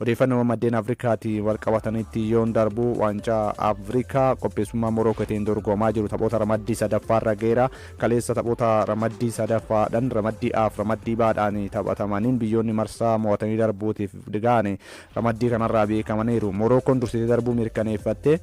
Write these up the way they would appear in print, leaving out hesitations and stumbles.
odeeffannoo maddeen Afrikaatti wal qabatanitti yoon darbu waancaa Afrikaa qopheessummaa Morokootiin dorgomaa jiru taphoota ramaddii sadaffaarra geera kaleessa taphoota ramaddii sadaffaadhaan ramaddii Aaf ramaddii baadhaan taphatamaniin biyyoonni marsaa mo'atanii darbuutiif digaane ramaddii kanarraa beekamaniiru. Morokoon dursitee darbuu mirkaneeffatte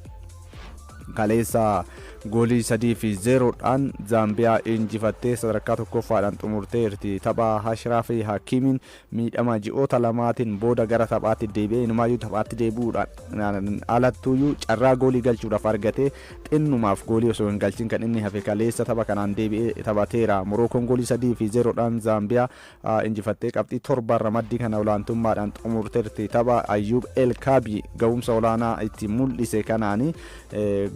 kaleessa goolii 3-0dhaan Zaambiyaa injifattee sadarkaa tokkoffaadhaan xumurteerti. Tapha Ashraaf Hakiimiin miidhama ji'oota lamaatiin booda gara taphaatti deebi'ee inumaayyuu taphaatti deebi'uudhaan alattuuyyuu carraa goolii galchuudhaaf argatee xinnumaaf goolii osoo hin galchin kan inni hafe kaleessa tapha kanaan deebi'ee taphateera. Morokoon goolii 3-0dhaan Zaambiyaa injifattee qabxii 7 ramaddii kana olaantummaadhaan xumurteerti. Tapha Ayyuub Elkaabii ga'umsa olaanaa itti mul'ise kanaani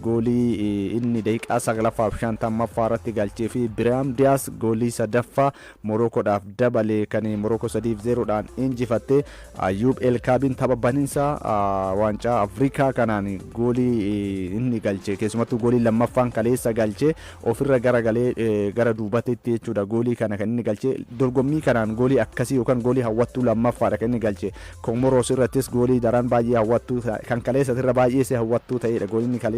goolii inni daqiiqaa 9:50 irratti galchee fi Biraam Diyaas goolii sadaffaa Morokoodhaaf dabalee kan Morokoo 3-0dhaan injifatte. Ayyuub Elkaabiin tapha baniinsa waancaa Afrikaa kanaan goolii inni galche keessumattuu goolii lammaffaan kaleessa galchee ofirra garagalee gara duubatitti jechuudha. Goolii kana kan inni galche dorgommii kanaan goolii akkasii yookaan goolii hawwattuu lammaffaadha kan inni galche. Komoros irrattis goolii daran baay'ee hawwattuu kan kaleessa irra baay'ee hawwattuu ta'edha gooliin kan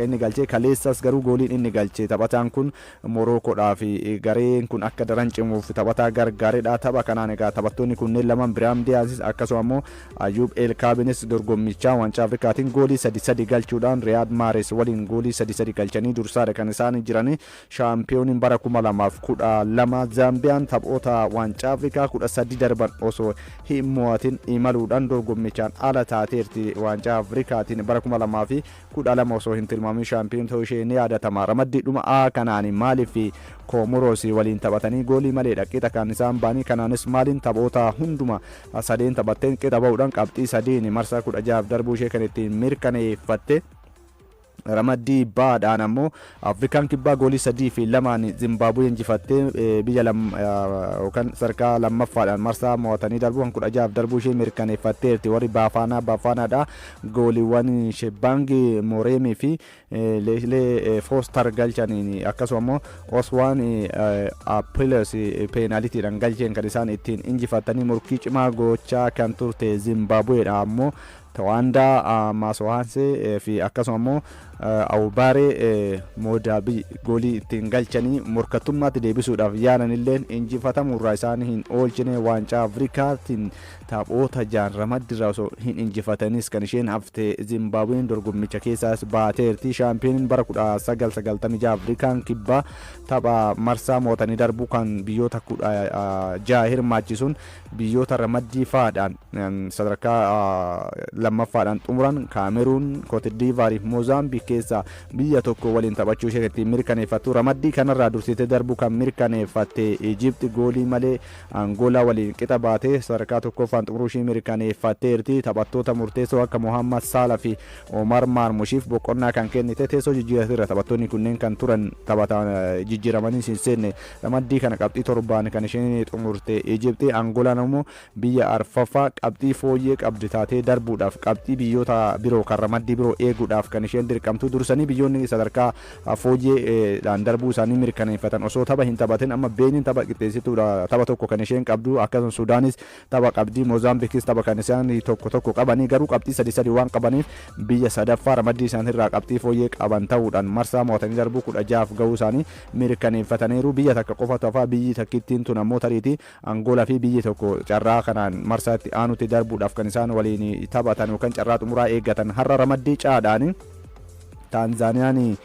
inni galche. Kaleessas garuu gooliin inni galche taphataan kun Morokoodhaaf gareen kun akka daran cimuuf taphataa gargaareedha. Tapha kanaan egaa taphattoonni kunneen lamaan Biraam Diyaasis akkasuma immoo Ayyuub Elkaabiinis dorgommichaa waancaa Afrikaatiin goolii 3-3 galchuudhaan Riyaad Maares waliin goolii 3-3 galchanii dursaadha kan isaan jiran. Shaampiyooniin bara 2012 Zaambiyaan taphoota waancaa Afrikaa 13 darban osoo hin mo'atin imaluudhaan dorgommichaan ala taateerti. Waancaa Afrikaatiin bara 2012 osoo hin tilmaamin shaampiyoon ta'uu ishee ni yaadatama. Ramaddii dhuma A kanaan maaliif Komoros waliin taphatanii goolii malee qixa kan isaan baanii kanaanis maaliin taphoota hunduma sadeen taphatteen qixa ba'uudhaan qabxii 3 marsaa 16 darbuu ishee kan ittiin mirkaneeffatte. Ramaddii baadhaan ammoo Afrikaan kibbaa goolii 3-2 Zimbaabuwee injifattee biyya yookaan sadarkaa lammaffaadhaan marsaa mo'atanii darbuu kan 16 darbuu ishee mirkaneeffatteerti. Warri Baafaanaadha gooliiwwan Shebangi Moreemii fi Leeslee Foostar galchaniin akkasuma immoo Oswaan Appiles peenaalitiidhaan galcheen kan isaan ittiin injifatanii morkii cimaa gochaa kan turte Zimbaabuweedha. Ammoo Tawaandaa Maasohaanse fi akkasuma immoo Awubaaree Moodaabii goolii ittiin galchanii morkattummaatti deebisuudhaaf yaalanillee injifatamurraa isaan hin oolchine. Waancaa Afrikaatiin taphoota jaan ramaddirraa osoo hin injifatanis kan isheen hafte Zimbaabuween dorgommicha keessaas baateerti. Shaampiyooniin bara 1996 Afrikaan kibbaa tapha marsaa mo'atanii darbuu kan biyyoota 16 hirmaachisuun biyyoota ramaddii faadhaan sadarkaa lammaffaadhaan xumuran Kaameruun, Kootidiivaarii fi Moozaambiik keessa biyya tokko waliin taphachuu ishee ittiin mirkaneeffattu. Ramaddii kanarraa dursitee darbuu kan mirkaneeffatte Ijipti goolii malee Angoolaa waliin qixa baatee sadarkaa tokkoffaan xumuruu ishee mirkaneeffatteerti. Taphattoota murteessoo akka Mohammad Salah fi Omar Marmushiif boqonnaa kan kennite teessoo jijjiiratirra taphattoonni kunneen kan turan taphatan jijjiiramanii hin seenne. Ramaddii kana qabxii 7 kan isheen xumurte Ijipti. Angoolaan immoo biyya arfaffaa qabxii fooyyee qabdi taatee darbuudhaaf qabxii biyyoota biroo kan ramaddii biroo eeguudhaaf kan isheen dirqamtu. Dursanii biyyoonni sadarkaa fooyyeedhaan darbuu isaanii mirkaneeffatan osoo tapha hin taphatin amma Beeniin tapha qixxeessituudha tapha tokko kan isheen qabdu. Akkasuma Sudaanis tapha qabdi. Moozaambiikis tapha kan isaan tokko qabanii garuu qabxii 3 waan qabaniif biyya sadaffaa ramaddii isaaniirraa qabxii fooyyee qaban ta'uudhaan marsaa mo'atanii darbuu 16 ga'uu isaanii mirkaneeffataniiru. Biyya takka qofa tafaa biyyi takkittiin tun ammoo tariitii Angoolaa fi biyyi tokko carraa kanaan marsaatti aanutti darbuudhaaf kan isaan waliin taphatan yookaan carraa xumuraa eeggatan. Har'a ramaddii caadhaan Taanzaaniyaan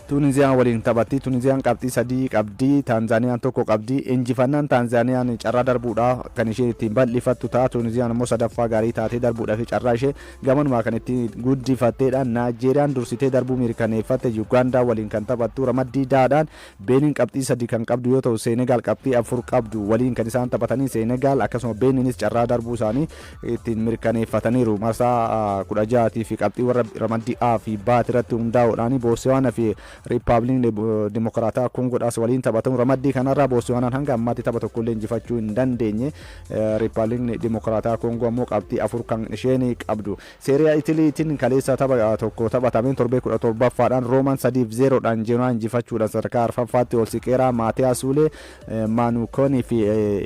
Tuniziyaan waliin taphatti. Tuniziyaan qabxii 3 qabdi. Taanzaaniyaan tokko qabdi. Injifannaan Taanzaaniyaan carraa darbuudhaa kan ishee ittiin bal'ifattu ta'a. Tuniziyaan immoo sadaffaa gaarii taatee darbuudhaa fi carraa ishee gamanumaa kan ittiin guddifatteedha. Naajeeriyaan dursitee darbuu mirkaneeffatte Yugaandaa waliin kan taphattu. Ramaddii daadhaan Beeniin qabxii 3 kan qabdu yoo ta'u Seenegaal qabxii 4 qabdu waliin kan isaan taphatanii. Seenegaal akkasuma Beeniinis carraa darbuu isaanii ittiin mirkaneeffataniiru. Marsaa 16 fi qabxii warra ramaddii A fi B irratti hundaa'uudhaan Bootsuwaanaa fi Riippaabiliin Dimokiraataa Kongoodhaas waliin taphatamu ramaddii kanarraa Bootsuwaanaan hanga ammaatti tapha tokkollee injifachuu hin dandeenye. Riippaabiliin Dimokiraataa Kongoo ammoo qabxii 4 kan isheen qabdu. Seeriyaa Italiitiin kaleessa tapha tokko taphatameen torbee 17ffaadhaan Roomaan 3-0dhaan Jeenuwaa injifachuudhaan sadarkaa arfaffaatti ol siqeera. Maatiyaas Suulee, Maanukoonii fi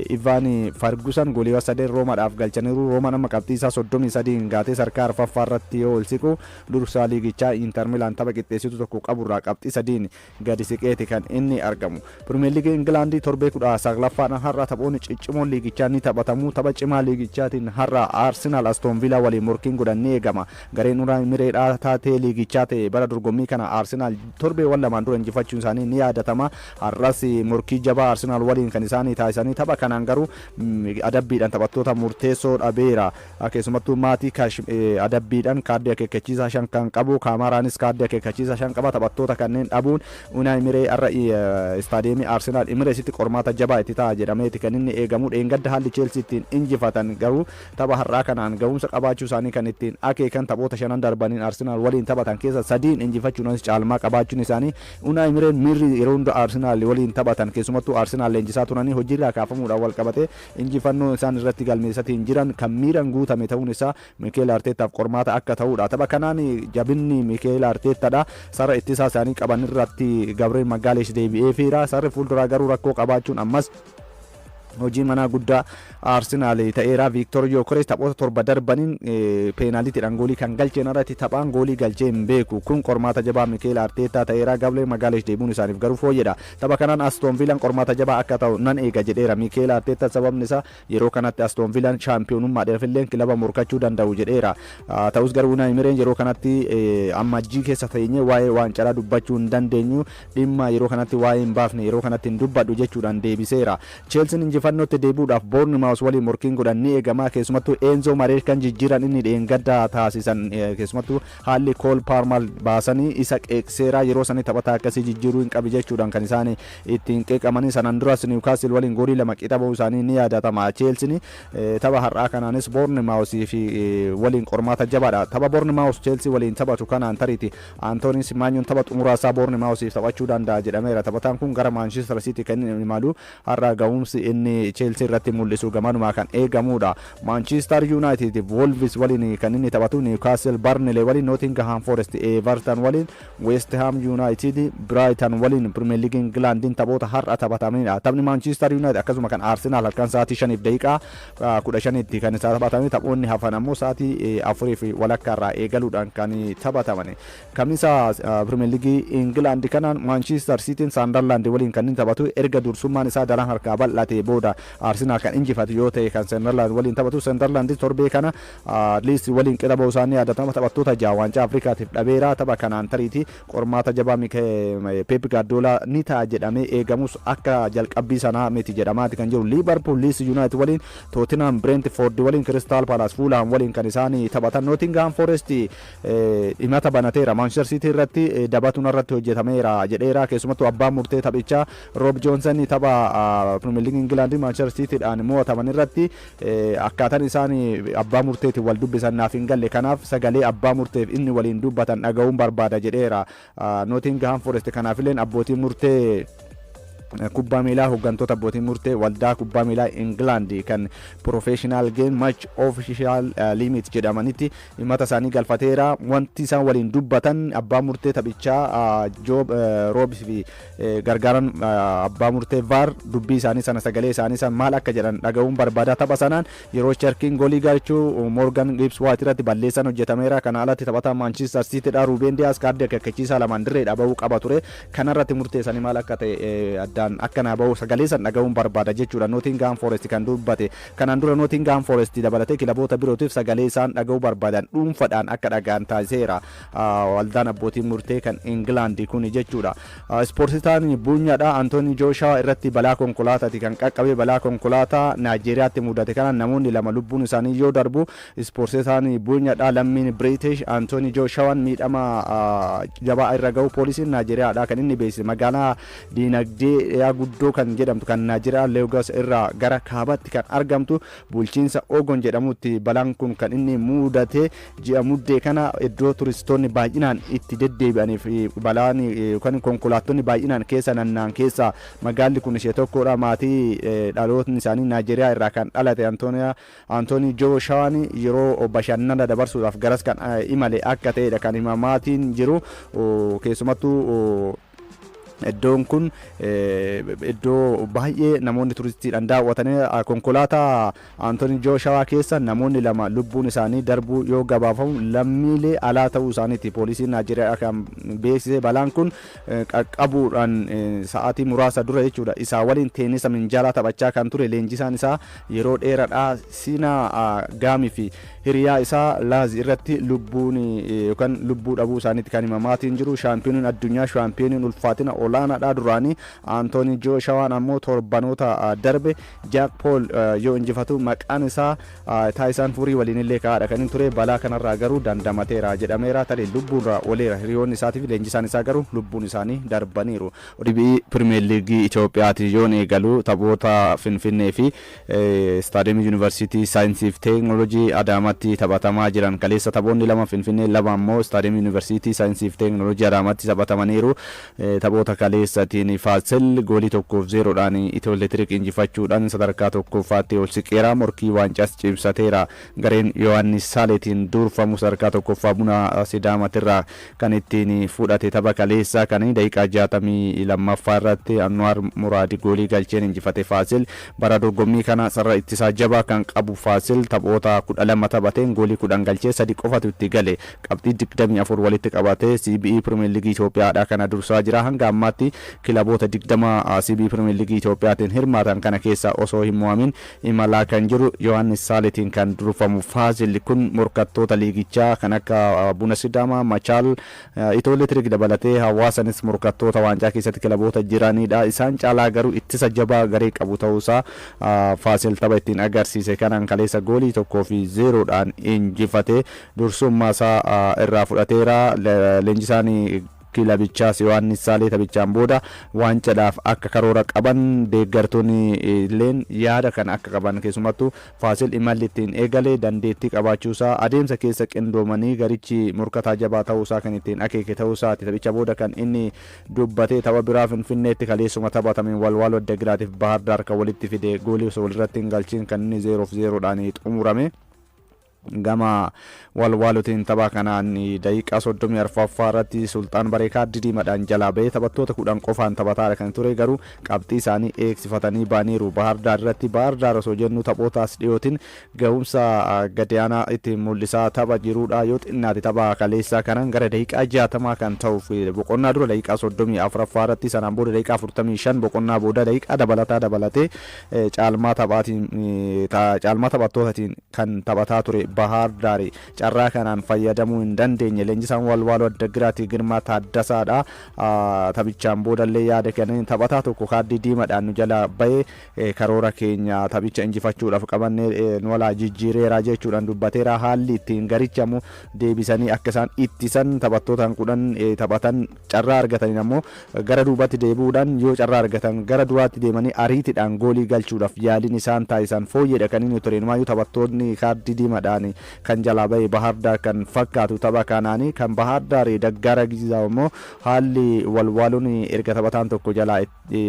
Ivaani Fargusan gooliiwwan 3 Roomaadhaaf galchaniiru. Roomaan amma qabxii isaa 33 gaatee sadarkaa arfaffaa irratti yoo ol siqu dursaa liigichaa Inter Milaan tapha qixxeessitu tokko qaburraa qabxii 3 gadi siqeeti kan inni argamu. Pirimeer Liigii Ingilaandii torbee 19ffaadhaan har'a taphoonni ciccimoon liigichaa ni taphatamu. Tapha cimaa liigichaatiin har'a Arsenaal Aston Villa waliin morkiin godhan ni eegama. Gareen Unai Mireedhaa taatee liigichaa ta'e bara dorgommii kana Arsenaal torbeewwan lamaan dura injifachuun isaanii ni yaadatama. Har'as morkii jabaa Arsenaal waliin kan isaanii taasisanii tapha kanaan garuu adabbiidhaan taphattoota murteessoo dhabeera. Keessumattuu maatii adabbiidhaan kaardii akeekkachiisaa 5 kan qabu. Kaamaraanis kaardii akeekkachiisaa 5 qaba. Taphattoota kanneen dhabuun Unai Miree har'a istaadiyeemii Arsenaal Imireesitti qormaata jabaa itti ta'a jedhameeti kan inni eegamu. Dheengadda haalli Cheelsii ittiin injifatan garuu tapha har'aa kanaan ga'umsa qabaachuu isaanii kan ittiin akeekan taphoota 5 darbaniin Arsenaal waliin taphatan keessa 3 injifachuunis caalmaa qabaachuun isaanii Unai Mireen miirri yeroo hunda Arsenaal waliin taphatan keessumattuu Arsenaal leenjisaa turanii hojiirraa kaafamuudhaan wal qabate injifannoo isaan irratti galmeessatiin jiran kan miiraan guutame ta'uun isaa Mikel Arteetaaf qormaata akka ta'uudha. Tapha kanaan jabinni Mikel Arteetaadha. Sarara ittisaa isaanii qaban irratti Gabriel Magalhaes deebi'ee fiira. Sarri fuulduraa garuu rakkoo qabaachuun ammas hojii manaa guddaa Arsenaal ta'eera. Victor Gyökeres taphoota 7 darbaniin peenaalitiidhaan goolii kan galcheen irratti taphaan goolii galchee hin beeku. Kun qormaata jabaa Mikel Arteetaa ta'eera. Gabriel Magalhaes deebuun isaaniif garuu fooyyedha. Tapha kanaan Aston Villaan qormaata jabaa akka ta'u nan eega jedheera Mikel Arteetaa. Sababni isaa yeroo kanatti Aston Villaan shaampiyoonummaadhaaf illee kilaba morkachuu danda'u jedheera. Ta'us garuu Unai Mireen yeroo kanatti ammajjii keessa teenyee waa'ee waancaa dubbachuu hin dandeenyu. Dhimma yeroo kanatti waa'ee hin baafne yeroo kanatti hin dubbadhu jechuudhaan deebiseera. Chelsiin injifannootti deebi'uudhaaf Bournemouth waliin morkiin godhan ni eegama. Keessumattuu Enzo Maresca kan jijjiiran inni dheengadda taasisan keessumattuu haalli Cole Palmer baasanii isa qeeqseera. Yeroo sanii taphataa akkasii jijjiiruu hin qabu jechuudhaan kan isaan ittiin qeeqamanii. Sanaan duras Newcastle waliin goolii 2 qixa ba'uu isaanii ni yaadatama. Chelsiin tapha har'aa kanaanis Bournemouth fi waliin qormaata jabaadha. Tapha Bournemouth Chelsea waliin taphatu kanaan tariiti Antonin Semenyoon tapha xumuraasaa Bournemouth taphachuu danda'a jedhameera. Taphataan kun gara Manchester City kan inni imalu har'a ga'umsi inni Chelsea irratti mul'isu gamanuma kan eegamudha. Manchester United Wolves waliin kan inni taphatu. Newcastle Burnley waliin, Nottingham Forest Everton waliin, West Ham United Brighton waliin Premier League Englandin taphoota har'a taphatamaniidha. Taphni Manchester United akkasuma kan Arsenal halkan sa'aatii 5:15 kan isaa taphatamanii taphoonni hafan ammoo sa'aatii 4 walakkaarraa eegaluudhaan kan taphataman. Kamisa Premier League England kanaan Manchester City Sunderland waliin kan inni taphatu. Erga dursummaan isaa daran harkaa bal'ate booda Arsenal kan injifatu yoo ta'e kan Sunderland waliin taphatu. Sunderland torbee kana Leeds waliin qixa ba'uu isaanii yaadatama. Taphattoota 6 waancaa Afrikaatiif dhabeera. Tapha kanaan tariiti qormaata jabaa Pep Guardiola ni ta'a jedhamee eegamus akka jalqabbii sanaa miti jedhamaati kan jiru. Liverpool Leeds United waliin, Tottenham Brentford waliin, Crystal Palace Fulham waliin kan isaanii taphatan. Nottingham Forest himata banateera. Manchester City irratti dabatuun irratti hojjetameera jedheera. Keessumattuu abbaan murtee taphichaa Rob Johnson tapha Premier League England Manchester City dhaan mo'ataman irratti akkaataan isaan abbaa murteetiin wal dubbisan naaf hin galle. Kanaaf sagalee abbaa murteef inni waliin dubbatan dhaga'uun barbaada jedheera. Nottingham Forest kanaafillee abbootiin murtee kubbaa miilaa hooggantoota abbootiin murtee waldaa kubbaa miilaa England kan professional game match official limit jedhamanitti himata isaanii galfateera. Wanti isaan waliin dubbatan abbaa murtee taphichaa Job Roobs fi gargaaran abbaa murtee VAR dubbii isaanii sana sagalee isaanii san maal akka jedhan dhaga'uun barbaada. Tapha sanaan yeroo Cherkin goolii galchuu Morgan Gibbs White irratti balleessan hojjetameera. Kana alatti taphataa Manchester City dha Ruben Dias kaardii akeekkachiisaa lamaan dirreedha bahuu qaba ture. Kanarratti murteessanii maal akka ta'e akkana bahu sagalee san dhaga'uun barbaada jechuudha. Nottingham Forest kan dubbate. Kanaan dura Nottingham Forest dabalatee kilaboota birootiif sagalee isaan dhaga'uu barbaadan dhuunfadhaan akka dhaga'an taasiseera waldaan abbootiin murtee kan England kun jechuudha. Ispoortitaan buunyaadha. Anthony Joshua irratti balaa konkolaataati kan qaqqabe. Balaa konkolaataa Naajeeriyaatti mudate kana namoonni 2 lubbuun isaanii yoo darbu ispoortitaan buunyaadha. Lammiin British Anthony Joshua miidhama jabaa irra ga'u poolisiin Naajeeriyaadha kan inni beeksise. Magaalaa diinagdee dhiyaa guddoo kan jedhamtu kan Naayijeeriyaa Leegos irraa gara kaabaatti kan argamtu bulchiinsa Ogon jedhamutti balaan kun kan inni mudate ji'a muddee kana iddoo turistoonni baay'inaan itti deddeebi'anii fi balaan yookaan konkolaattonni baay'inaan keessa nannaan keessa magaalli kun ishee tokkodha. Maatii dhalootni isaanii Naayijeeriyaa irraa kan dhalate Antoonii Joo Shawaan yeroo bashannana dabarsuudhaaf garas kan imale akka ta'edha kan himamaatiin jiru. Keessumattuu iddoon kun iddoo baay'ee namoonni turistiidhaan daawwatanii konkolaataa Antoonii Joo Shawaa keessa namoonni lama lubbuun isaanii darbuu yoo gabaafamu lammiilee alaa ta'uu isaaniiti poolisiin Naayijeeriyaa kan beeksise. Balaan kun qaqqabuudhaan sa'aatii muraasa dura jechuudha isaa waliin teenisa minjaalaa taphachaa kan ture leenjisaan isaa yeroo dheeraadhaa Siinaa Gaamii fi hiriyaa isaa Laazi irratti lubbuun yookaan lubbuu dhabuu isaaniiti kan himamaatiin jiru. Shaampiyooniin addunyaa shaampiyooniin ulfaatina olaanaadha duraanii Antoonii Joo Shawaan ammoo torbanoota darbe Jaak Pool yoo injifatu maqaan isaa Taayisaan Furii waliin illee ka'aadha kan ture. Balaa kanarraa garuu dandamateera jedhameera. Tarii lubbuurraa ooleera. Hiriyoonni isaatii fi leenjisaan isaa garuu lubbuun isaanii darbaniiru. ODB Pirimeer Liigii Itoophiyaati yoon eegalu taphoota Finfinnee fi Istaadiyeemii Yuunivarsiitii Saayinsii fi Teeknooloojii Adaamaatti taphatamaa jiran kaleessa taphoonni lama Finfinnee lama ammoo Istaadiyeemii Yuunivarsiitii Saayinsii fi Teeknooloojii Adaamaatti taphatamaniiru. Taphoota kaleessatiin Faasil goolii 1-0dhaan Itiyoo Elektiriik injifachuudhaan sadarkaa tokkoffaatti ol siqeera. Morkii waancas cimsateera. Gareen Yohaannis Saaleetiin durfamu sadarkaa tokkoffaa Buna Sidaamaatirraa kan ittiin fudhate tapha kaleessaa kan daqiiqaa 62ffaa irratti Anwaar Muraadi goolii galcheen injifate. Faasil bara dorgommii kana sarara ittisaa jabaa kan qabu Faasil taphoota 12 taphateen goolii 10 galchee 3 qofatu itti gale. Qabxii 24 walitti qabatee CBE Pirimeer Liigii Itoophiyaadha kana dursaa jira. Hanga ammaatti kilaboota 20 CBE Pirimeer Liigii Itoophiyaatiin hirmaatan kana keessa osoo hin mo'amin imalaa kan jiru Yohaannis Saaleetiin kan durfamu Faasil kun morkattoota liigichaa kan akka Buna Sidaamaa, Machaal, Itiyoo Elektiriik dabalatee hawaasanis morkattoota waancaa keessatti kilaboota jiranidha. Isaan caalaa garuu ittisa jabaa garee qabu ta'uusaa Faasil tapha ittiin agarsiise kanaan kaleessa goolii 1-0dhaan injifate dursummaa isaa irraa fudhateera. Leenjisaan kilabichaas Yohaannis Saalee taphichaan booda waancaadhaaf akka karoora qaban deeggartoonni illeen yaada kan akka qaban keessumattuu Faasil imalli ittiin eegale dandeettii qabaachuusaa adeemsa keessa qindoomanii garichi morkataa jabaa ta'uusaa kan ittiin akeeke ta'uusaati. Taphicha booda kan inni dubbatee tapha biraa Finfinneetti kaleessuma taphatameen Walwaaloo Addagiraatiif Bahar Daar kan walitti fide goolii osoo walirratti hin galchiin kan inni 0-0dhaan xumurame. Gama Walwaalootiin tapha kanaan daqiiqaa 34ffaa irratti Sultaan Bareekaa didiimadhaan jalaa bahee taphattoota 10 qofaan taphataadha kan ture. Garuu qabxii isaanii eegsifatanii baaniiru. Bahar Daar irratti Bahar Daar osoo jennu taphootaas dhiyootiin ga'umsa gadaanaa ittiin mul'isaa tapha jiruudha. Yoo xinnaate tapha kaleessaa kanaan gara daqiiqaa 60 kan ta'uuf boqonnaa dura daqiiqaa 34ffaa irratti sanaan booda daqiiqaa 45 boqonnaa booda daqiiqaa dabalataa dabalatee caalmaa taphattootatiin kan taphataa ture. Bahar Daar carraa kanaan fayyadamuu hin dandeenye. Leenjisaan Walwaaloo Addagiraati Girmaa Taaddasaadha. Taphichaan boodallee yaada kenneen taphataa tokko kaardii diimaadhaan nu jala bahee karoora keenya taphicha injifachuudhaaf qabannee walaa jijjiireera jechuudhaan dubbateera. Haalli ittiin garichamu deebisanii akka isaan ittisan taphattootaan 10 taphatan carraa argatanii ammoo gara duubatti deebi'uudhaan yoo carraa argatan gara duraatti deemanii ariitiidhaan goolii galchuudhaaf yaaliin isaan taasisan fooyyeedha kan inni ture. Maayyuu taphattoonni kaardii diimaadhaan kan jalaa bahee Bahar Daar kan fakkaatu tapha kanaanii kan Bahar Daar daggara gisaa immoo haalli Walwaaloon erga taphataan tokko jalaa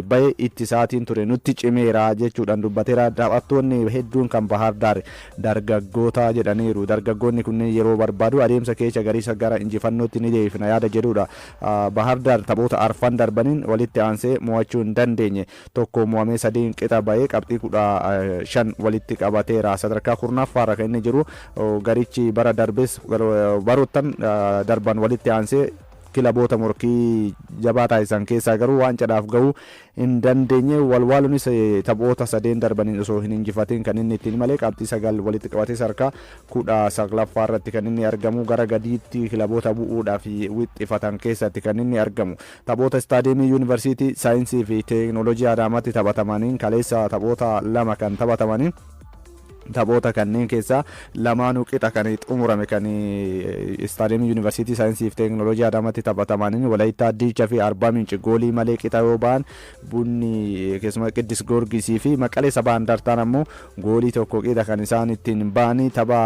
bahee ittisaatiin ture nutti cimeera jechuudhaan dubbateera. Taphattoonni hedduun kan Bahar Daar dargaggoota jedhaniiru. Dargaggoonni kunneen yeroo barbaadu adeemsa keessa gariisa gara injifannootti ni deebifna yaada jedhudha. Bahar Daar taphoota arfan darbaniin walitti aansee mo'achuu hin dandeenye. Tokko mo'amee 3 qixa bahee qabxii 15 walitti qabateera. Sadarkaa 10ffaarra kan inni jiru. Garichi bara darbes baroottan darban walitti aansee kilaboota morkii jabaa taasisan keessaa garuu waancaadhaaf gahuu hin dandeenye. Walwaaloonis taphoota 3 darbaniin osoo hin injifatin kan inni ittiin malee qabxii 9 walitti qabatee sadarkaa 19ffaa irratti kan inni argamu. Gara gadiitti kilaboota bu'uudhaaf wixxifatan keessatti kan inni argamu. Taphoota Istaadiyeemii Yuunivarsiitii Saayinsii fi Teeknooloojii Adaamaatti taphatamaniin kaleessa taphoota 2 kan taphatamaniin taphoota kanneen keessaa lamaanuu qixa kan xumurame kan istaadiyeemii yuunivarsiitii saayinsii fi teekinooloojii Adaamaatti taphataman Walaayittaa Diichaa fi Arbaa Minci goolii malee qixa yoo ba'an bunni keessumaa Qiddus Goorgisii fi Maqalee Sabaa Andartaan ammoo goolii tokko qixa kan isaan ittiin ba'anii tapha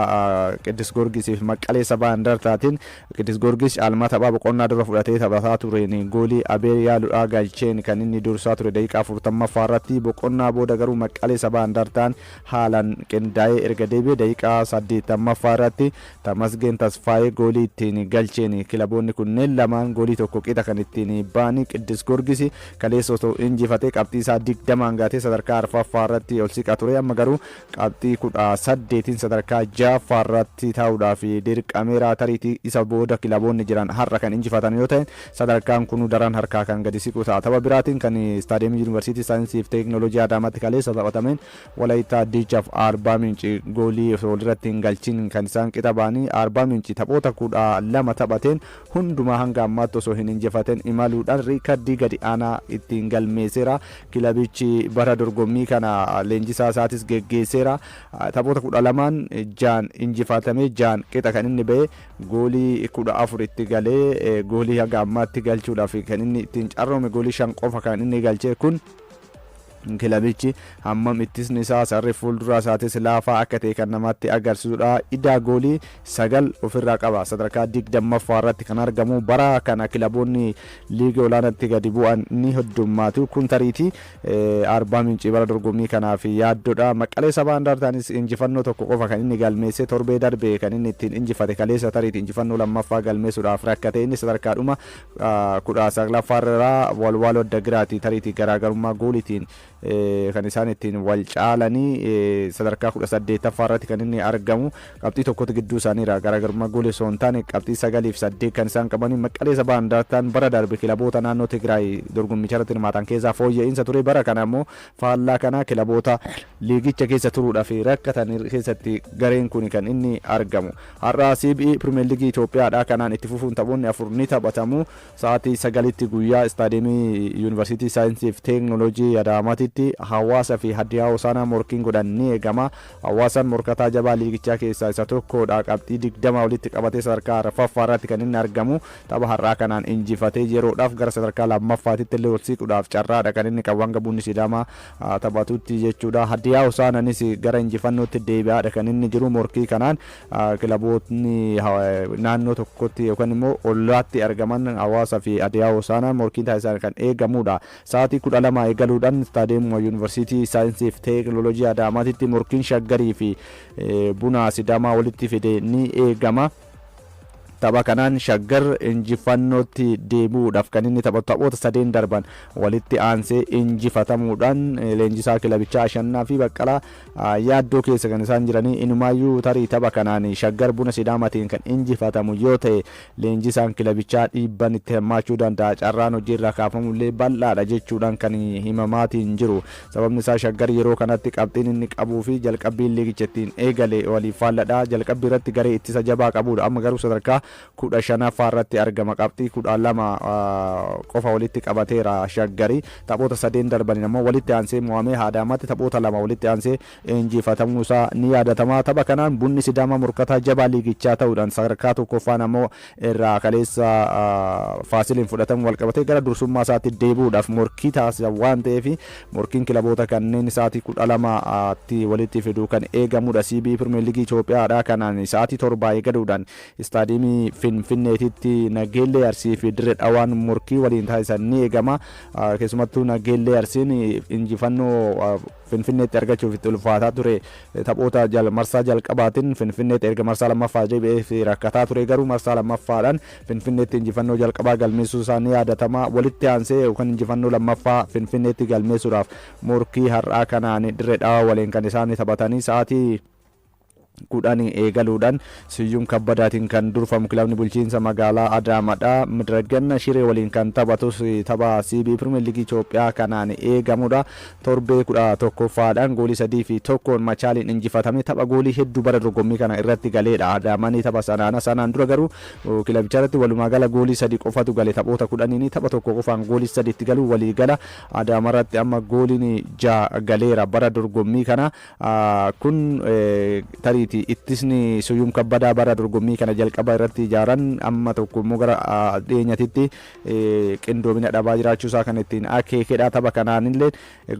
Qiddus Goorgisii fi Maqalee Sabaa Andartaatiin Qiddus Goorgis caalmaa taphaa boqonnaa dura fudhatee taphataa tureen goolii Abeel Yaaluudhaa galcheen kan inni dursaa ture daqiiqaa 40ffaa irratti boqonnaa booda garuu Maqalee Sabaa Andartaan haalaan qindaa'ee erga deebi'ee daqiiqaa 80ffaa irratti Tamasgeen Tasfaayee goolii ittiin galcheen kilaboonni kunneen lamaan goolii tokko qixa kan ittiin ba'anii Qiddus Goorgis kaleessa osoo injifatee qabxii isaa 20 hangaatee sadarkaa 4ffaa irratti ol siqaa ture amma garuu qabxii 18 sadarkaa 6ffaa irratti taa'uudhaaf dirqameera tariitii isa booda kilaboonni jiran har'a kan injifatan yoo ta'e sadarkaan kun daran harkaa kan gadi siqu ta'a. Tapha biraatiin kan istaadiyeemii yuunivarsiitii saayinsii fi teekinooloojii Adaamaatti kaleessa taphatameen Walaayittaa Diichaaf Arbaa Minci goolii osoo walirratti hin galchin kan isaan qixa ba'anii Arbaa Minci taphoota 12 taphateen hundumaa hanga ammaatti osoo hin injifatin imaluudhaan riikardii gadi aanaa ittiin galmeesseera. Kilabichi bara dorgommii kana leenjisaa isaatis geggeesseera. Taphoota 12 jaan injifatamee jaan qixa kan inni ba'e goolii 14 itti galee goolii hanga ammaatti galchuudhaaf kan inni ittiin carroome goolii 5 qofa kan inni galchee kun kilabichi hammam ittisni isaa sarri fuulduraa isaatis laafaa akka ta'e kan namatti agarsiisudha. Idaa goolii 9 ofirraa qaba. Sadarkaa 20ffaa irratti kan argamu bara kana kilaboonni liigii olaanaatti gadi bu'an ni heddummaatu. Kun tariitii Arbaa Minci bara dorgommii kanaaf yaaddoodha. Maqalee Sabaa Andartaanis injifannoo tokko qofa kan inni galmeesse torbee darbe kan inni ittiin injifate kaleessa tariitii injifannoo lammaffaa galmeessuudhaaf rakkate inni sadarkaadhuma 19ffaa irraa walwaaloo adda giraati tariitii garaagarummaa gooliitiin kan isaan ittiin wal caalanii sadarkaa 18ffaa irratti kan inni argamu qabxii tokkotu gidduu isaaniira garaagarummaa goolii osoo hin taane qabxii 9 fi 8 kan isaan qabanii Maqalee Sabaa Andartaan bara darbe kilaboota naannoo Tigraay dorgommicha irratti hirmaatan keessaa fooyya'insa ture bara kana ammoo faallaa kana kilaboota liigicha keessa turuudhaaf rakkatan keessatti gareen kun kan inni argamu. Har'a CBE Pirimeer Liigii Itoophiyaadha kanaan itti fufuun taphoonni 4 ni taphatamu sa'aatii 9tti guyyaa istaadiyeemii yuunivarsiitii saayinsii fi teekinooloojii Adaamaatti Hawaasa fi Hadiyaa Hosaanaa morkiin godhan ni eegama. Hawaasaan morkataa jabaa liigichaa keessaa isa tokkodha. Qabxii 20 walitti qabatee sadarkaa 4ffaa irratti kan inni argamu. Tapha har'aa kanaan injifatee yeroodhaaf gara sadarkaa 2ffaatitti illee ol siquudhaaf carraadha kan inni qabu hanga bunni Sidaamaa taphatutti jechuudha. Hadiyaa Hosaanaanis gara injifannootti deebi'aadha kan inni jiru morkii kanaan kilabootni naannoo tokkotti yookaan immoo ollaatti argaman Hawaasa fi Hadiyaa Hosaanaa morkiin taasisan kan eegamudha. Sa'aatii 12 eegaluudhaan istaadiyeemii yuunivarsiitii saayinsii fi teekinooloojii Adaamaatti morkiin Shaggarii fi Buna Sidaamaa walitti fide ni eegama. Tapha kanaan Shaggar injifannootti deebi'uudhaaf kan inni taphoota 3 darban walitti aansee injifatamuudhaan leenjisaa kilabichaa Ashannaa fi Baqqalaa yaaddoo keessa kan isaan jiranii inumaayyuu tarii tapha kanaan Shaggar Buna Sidaamaatiin kan injifatamu yoo ta'e leenjisaan kilabichaa dhiibban itti hirmaachuu danda'a. Carraan hojiirra kaafamullee bal'aadha jechuudhaan kan himamaatiin jiru. Sababni isaa Shaggar yeroo kanatti qabxiin inni qabuu fi jalqabbiin liigicha ittiin eegale waliif faalladha. Jalqabbii irratti garee ittisa jabaa qabudha. Amma garuu sadarkaa 15ffaa irratti argama. Qabxii 12 qofa walitti qabateera Shaggarii. Taphoota 3 darbaniin ammoo walitti aansee mo'amee Adaamaatti taphoota 2 walitti aansee injifatamuu isaa ni yaadatama. Tapha kanaan bunni Sidaamaa morkataa jabaa liigichaa ta'uudhaan sadarkaa 1ffaan ammoo irraa kaleessa Faasiliin fudhatamu wal qabatee gara dursummaa isaatti deebi'uudhaaf morkii taasisa waan ta'eef morkiin kilaboota kanneen sa'aatii 12tti walitti fiduu kan eegamudha. CBE Pirimeer Liigii Itoophiyaadha kanaan sa'aatii 7 eegaluudhaan istaadiyeemii Finfinneetitti Nageellee Arsii fi Dirree Dhawaan morkii waliin taasisan ni eegama. Keessumattuu Nageellee Arsiin injifannoo Finfinneetti argachuuf itti ulfaataa ture. Taphoota marsaa jalqabaatiin Finfinneetti erga marsaa lammaffaa deebi'ee rakkataa ture garuu marsaa lammaffaadhaan Finfinneetti injifannoo jalqabaa galmeessuu isaa ni yaadatama. Walitti aansee yookaan injifannoo lammaffaa Finfinneetti galmeessuudhaaf morkii har'aa kanaan Dirree Dhawaa waliin kan isaan taphatanii sa'aatii kudhanii eegaluudhaan Siyyum Kabbadaatiin kan durfamu kilabni bulchiinsa magaalaa Adaamaadha. Midiraganna Shiree waliin kan taphatus tapha CB Premier League Itoophiyaa kanaan eegamudha. Torbee 11ffaadhaan goolii 3-1 Machaaliin injifatame tapha goolii hedduu bara dorgommii kana irratti galeedha. Adaamaan tapha sanaan dura garuu kilabicha irratti walumaa gala goolii 3 qofatu gale taphoota 10 tapha tokko qofaan goolii 3 itti galuu walii gala. Adaama irratti amma gooliin 6 galeera bara dorgommii kana. Kun tariiti ittisni Siyyum Kabbadaa bara dorgommii kana jalqaba irratti ijaaran amma tokko immoo gara dheenyatitti qindoomina dhabaa jiraachuusaa kan ittiin akeekedha. Tapha kanaanillee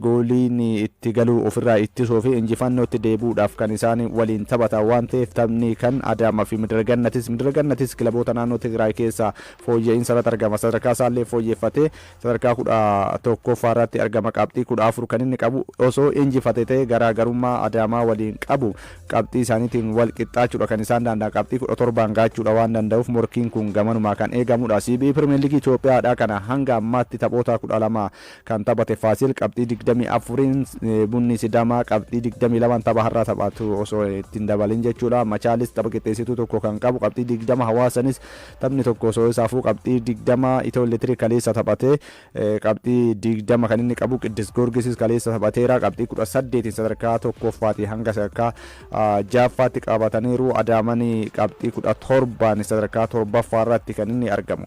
gooliin itti galuu ofirraa ittisuu fi injifannootti deebuudhaaf kan isaan waliin taphatan waan ta'eef taphni kan Adaamaa fi Midiragannatis kilaboota naannoo Tigraay keessa fooyya'insa irratti argama. Sadarkaa isaallee fooyyeffatee sadarkaa 11ffaa irratti argama. Qabxii 14 kan inni qabu osoo injifate ta'e garaagarummaa Adaamaa waliin qabu qabxii isaaniitiin wal qixxaachuudha kan isaan danda'an. Qabxii 17 gaachuudha waan danda'uuf morkiin kun gamanumaa kan eegamudha. CB Premier League Itoophiyaadha kana hanga ammaatti taphoota 12 kan taphate Faasil qabxii 24, Bunni Sidaamaa qabxii 22 tapha har'aa taphatu osoo ittiin dabalin jechuudha. Machaalis tapha qixxeessituu tokko kan qabu qabxii 20, Hawaasanis taphni tokko osoo isaafuu qabxii 20, Itoo Elektiriik kaleessa taphatee qabxii 20 kan inni qabu. Qiddus Goorgisis kaleessa taphateera qabxii 18 sadarkaa tokkoffaati hanga sadarkaa 6ffaatti qabataniiru. Adaamaan qabxii 17 sadarkaa 7ffaa irratti kan inni argamu.